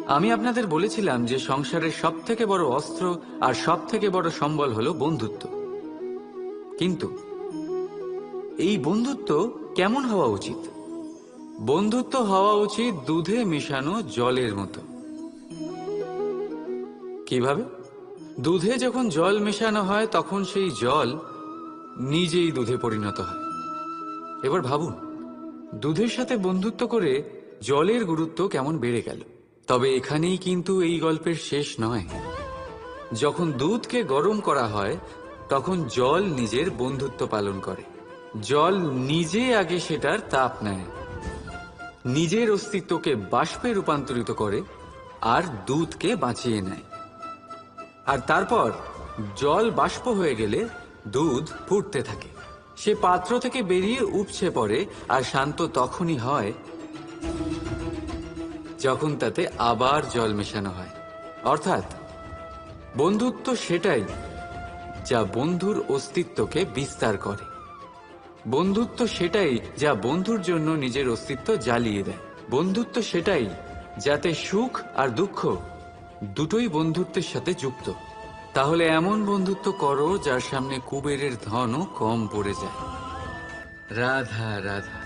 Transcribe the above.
আমি আপনাদের বলেছিলাম যে সংসারের সবথেকে বড় অস্ত্র আর সবথেকে বড় সম্বল হলো বন্ধুত্ব। কিন্তু এই বন্ধুত্ব কেমন হওয়া উচিত? বন্ধুত্ব হওয়া উচিত দুধে মেশানো জলের মতো। কিভাবে? দুধে যখন জল মেশানো হয় তখন সেই জল নিজেই দুধে পরিণত হয়। এবার ভাবুন, দুধের সাথে বন্ধুত্ব করে জলের গুরুত্ব কেমন বেড়ে গেল। তবে এখানেই কিন্তু এই গল্পের শেষ নয়। যখন দুধকে গরম করা হয় তখন জল নিজের বন্ধুত্ব পালন করে। জল নিজে আগে সেটার তাপ নেয়, নিজের অস্তিত্বকে বাষ্পে রূপান্তরিত করে আর দুধকে বাঁচিয়ে নেয়। আর তারপর জল বাষ্প হয়ে গেলে দুধ ফুটতে থাকে, সে পাত্র থেকে বেরিয়ে উপচে পড়ে। আর শান্ত তখনই হয় যখন তাতে আবার জল মেশানো হয়। অর্থাৎ বন্ধুত্ব সেটাই যা বন্ধুর অস্তিত্বকে বিস্তার করে। বন্ধুত্ব সেটাই যা বন্ধুর জন্য নিজের অস্তিত্ব জ্বালিয়ে দেয়। বন্ধুত্ব সেটাই যাতে সুখ আর দুঃখ দুটোই বন্ধুত্বের সাথে যুক্ত। তাহলে এমন বন্ধুত্ব করো যার সামনে কুবেরের ধনও কম পড়ে যায়। রাধা রাধা।